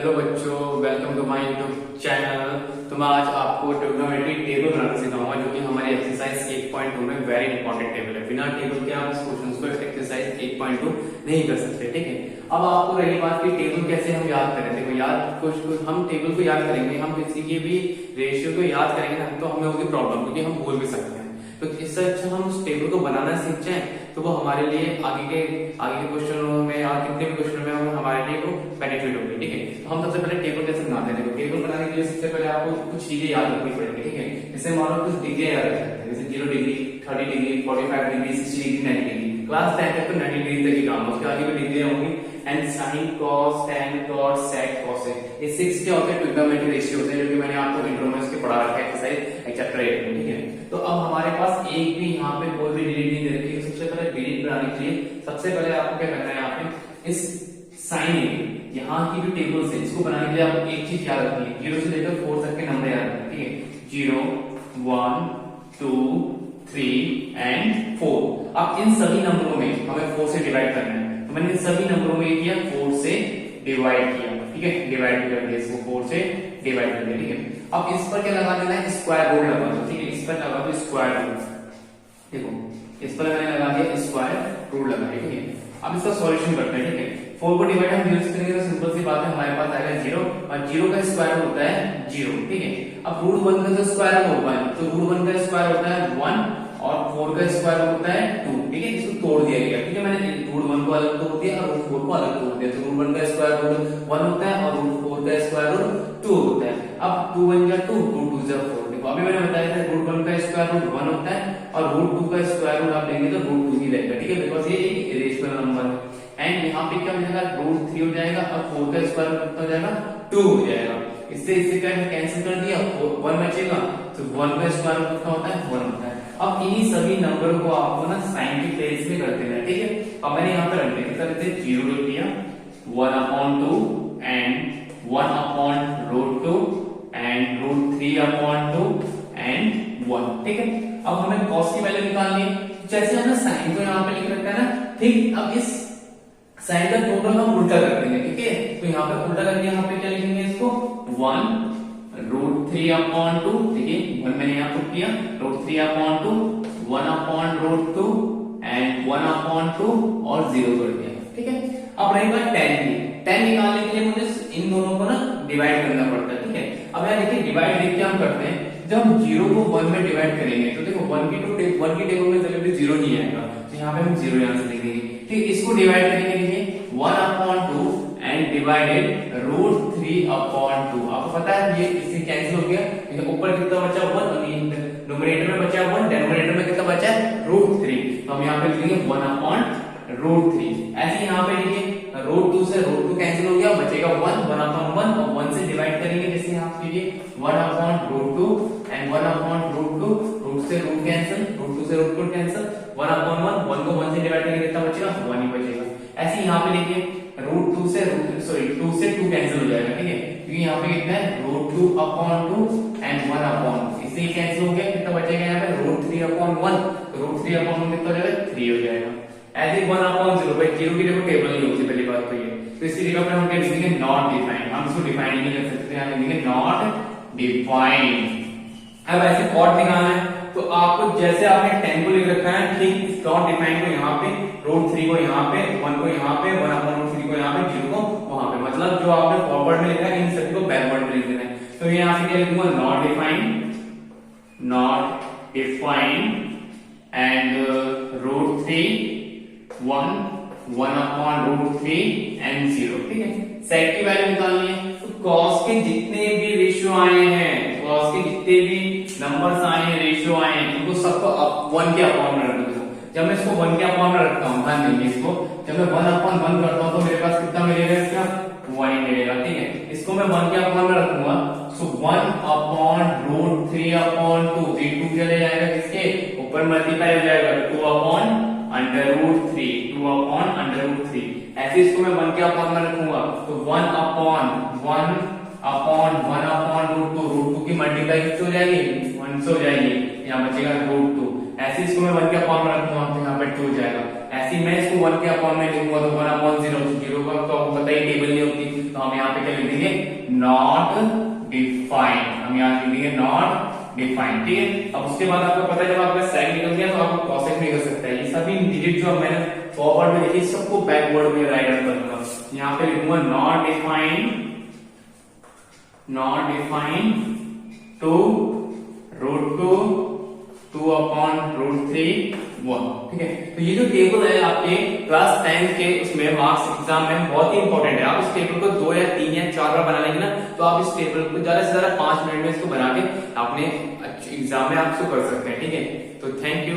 Hello बच्चों, welcome to my YouTube channel. तो मैं आज आपको ट्रिग्नोमेट्री टेबल बनाना सिखाऊंगा, जो कि हमारे एक्सरसाइज 1.2 में वेरी इंपॉर्टेंट टेबल है। बिना टेबल के आप इस क्वेश्चन को एक्सरसाइज 1.2 नहीं कर सकते। ठीक है, अब आपको रही बात कि टेबल कैसे हम याद करें। देखो, कुछ हम टेबल को याद करेंगे, हम किसी के भी रेशियो को याद करेंगे ना, तो हमें होगी प्रॉब्लम, क्योंकि हम भूल भी सकते हैं। तो इससे अच्छा हम उस टेबल को बनाना सीख जाएं, तो वो हमारे लिए आगे के क्वेश्चनों में या कितने भी क्वेश्चनों में हमारे लिए वो बेनिफिट होगी। ठीक है, तो हम सबसे पहले टेबल कैसे बनाते हैं। देखो, टेबल बनाने के लिए सबसे पहले आपको कुछ चीजें याद रखनी पड़ेगी। ठीक है, जैसे मान लो कुछ डिग्री याद रखते हैं, जैसे 0 degree, 30 degree, 45 degree, 60 degree, 90 degree. Class 10 तक तो 90 डिग्री तक ही काम है, उसके आगे भी डिग्री होंगी। And sine, cos, tan, cot, sec, cosec, ये 6 क्या होते हैं? ट्रिग्नोमेट्री रेशियो होते हैं, जो कि मैंने आपको इंट्रो में उसके पढ़ा रखा है एक्सरसाइज चैप्टर 8 में। ठीक है, तो अब हमारे पास एक भी यहाँ पे कोई भी डिजिट नहीं दे रखी है। सबसे पहले डिजिट बनाने के लिए सबसे पहले आपको क्या करना है, यहाँ पे इस साइन यहाँ की जो टेबल है, इसको बनाने के लिए आपको एक चीज याद रखनी है, 0 से लेकर 4 तक के नंबर याद रखना है। ठीक है, 0, 1, 2, 3 एंड 4। अब इन सभी नंबरों में हमें 4 से डिवाइड करना है, तो मैंने इन सभी नंबरों में किया 4 से डिवाइड किया। ठीक है, डिवाइड कर दिया, इसको 4 से डिवाइड कर दिया। ठीक है, अब इस पर क्या लगा देना है? स्क्वायर रूट लगा दो। ठीक है, इस पर लगा दो स्क्वायर रूट। देखो, इस पर मैंने लगा दिया स्क्वायर रूट लगा दिया। ठीक है, अब इसका सॉल्यूशन करते हैं। ठीक है, 4 को डिवाइड हम 0 से करेंगे तो सिंपल सी बात है, हमारे पास आएगा 0, और 0 का स्क्वायर रूट होता है 0। ठीक है, अब रूट 1 का जो स्क्वायर रूट होता है, तो रूट 1 का स्क्वायर होता है 1 और 4 का स्क्वायर होता है 2। ठीक है, इसको तोड़ दिया गया। ठीक है, मैंने रूट 1 को अलग तोड़ दिया और रूट 4 को अलग तोड़ दिया, तो रूट 1 का स्क्वायर रूट 1 होता है और रूट 4 का स्क्वायर रूट 2 होता है। अब 2 1 जा 2, 2 2 जा 4। देखो, अभी मैंने बताया था रूट 1 का स्क्वायर रूट 1 होता है और रूट 2 का स्क्वायर रूट आप लेंगे तो रूट 2 ही रहेगा। ठीक है, बिकॉज़ ये एक इरेशनल नंबर है। एंड यहाँ पे क्या हो जाएगा? रूट 3 हो जाएगा और 4 का स्क्वायर रूट कितना हो जाएगा? 2 हो जाएगा। इससे क्या कैंसिल कर दिया, 1 बचेगा, तो 1 का स्क्वायर रूट कितना होता है? 1 होता है। अब इन्हीं सभी नंबर को आपको ना साइन की प्लेस में कर देना है। ठीक है, अब मैंने यहाँ पे रख दिया, कितना लिखते हैं? 0 लिख दिया, 1/2 एंड 1/√2 एंड √3/2 एंड 1। ठीक है, अब हमें कॉस की वैल्यू निकालनी है। जैसे हमने साइन को यहाँ पे लिख रखा है ना, ठीक, अब इस साइन का टोटल हम उल्टा कर देंगे। ठीक है, तो यहाँ पे उल्टा करके यहाँ पे क्या लिखेंगे? इसको 1√3/2। ठीक है, 1 मैंने यहाँ पुट किया, √3/2, 1/√2 एंड 1/2 और 0 कर दिया। ठीक है, अब रही बात 10 की। 10 निकालने के लिए मुझे इन दोनों को ना डिवाइड करना पड़ता है। ठीक है, अब यहाँ देखिए डिवाइड देखिए हम करते हैं, जब हम 0 को 1 में डिवाइड करेंगे तो देखो 1 की टेबल में जब 0 नहीं आएगा, तो यहाँ पे हम 0 यहाँ से लिख देंगे। ठीक, इसको डिवाइड करेंगे, देखिए 1/2 एंड डिवाइडेड √3/2। आपको पता है ये इससे कैंसिल हो गया, ऊपर कितना बचा? 1, न्यूमरेटर में बचा 1, डिनोमिनेटर में कितना बचा है? √3। तो हम यहाँ पे लिखेंगे 1/√3। ऐसे यहाँ पे देखिए √2 से √2 कैंसिल हो गया, बचेगा 1/1 और 1 से डिवाइड करेंगे, जैसे यहाँ कीजिए 1/√2 एंड 1/√2, रूट से रूट कैंसिल, √2 से √2 कैंसिल, 1/1, 1 को 1 से डिवाइड करेंगे कितना बचेगा? 1 ही बचेगा। ऐसे यहाँ पे देखिए √2 से 2 कैंसिल हो जाएगा। ठीक है, क्योंकि यहाँ पे कितना है? √2/2 एंड 1/1, इससे कैंसिल हो गया, कितना बचेगा यहाँ पे? √3/1, तो √3/1 कितना हो जाएगा? 3 हो जाएगा। ऐसे 1/0, भाई 0 की देखो टेबल नहीं होती, पहली बात तो ये, तो इसी जगह पर हम क्या लिखेंगे? Not defined. हम इसको डिफाइन नहीं कर सकते, यहाँ लिखेंगे नॉट डिफाइंड। अब ऐसे कॉट निकालना है, तो आपको जैसे आपने 10 को लिख रखा है, ठीक, नॉट डिफाइंड को यहाँ पे, √3 को यहाँ पे, 1 को यहाँ पे, 1/√3 को यहाँ पे, 0 को वहां पे, मतलब जो आपने फॉरवर्ड में लिखा है इन सभी को बैकवर्ड में लिख देना है। तो यहाँ से क्या लिखूंगा? Not defined and √3 1/√3 and 0। ठीक है, सेक की वैल्यू निकालनी है, तो कॉस के जितने भी रेशियो आए हैं, कॉस के जितने भी नंबर्स आए हैं, रेशियो आए हैं, उनको सबको 1 के अपॉन में रख दो। जब मैं इसको 1 के अपॉन में रखता हूँ, ध्यान देंगे इसको, जब मैं 1/1 करता हूँ तो मेरे पास कितना मिलेगा? इसका 1 ही मिलेगा। ठीक है, इसको मैं 1 के अपॉन में रखूंगा, सो 1/√3/2, 2 चले जाएगा, किसके ऊपर मल्टीप्लाई हो जाएगा, 2/√3, 2/√3। ऐसे इसको मैं 1 के अपॉन में रखूंगा, तो 1/1/1/√2, √2 की मल्टीप्लाई किससे हो जाएगी? 1 से हो जाएगी, यहाँ बचेगा √2। ऐसे इसको मैं 1 के अपॉन में रखूंगा, तो यहाँ पे 2 हो जाएगा। ऐसे मैं इसको 1 के अपॉन में लिखूंगा, तो 1/0, 0 का तो आपको पता ही टेबल नहीं होती, तो हम यहाँ पे क्या लिख देंगे, नॉट डिफाइंड, हम यहाँ लिख देंगे नॉट डिफाइंड। ठीक है, अब उसके बाद आपको पता है जब आपका सेक निकल गया तो आपको कॉसेक भी कर सकता है। ये सभी डिजिट जो मैंने फॉरवर्ड में लिखी सबको बैकवर्ड में राइट कर दूंगा। यहाँ पे लिखूंगा not defined, not defined to √2 1। ठीक है, तो ये जो टेबल है आपके क्लास 10 के उसमें मार्क्स एग्जाम में बहुत ही इंपॉर्टेंट है। आप इस टेबल को 2 या 3 या 4 बार बना लेंगे ना, तो आप इस टेबल को ज्यादा से ज्यादा 5 मिनट में इसको बना के अपने एग्जाम में आप इसको कर सकते हैं। ठीक है, तो थैंक यू।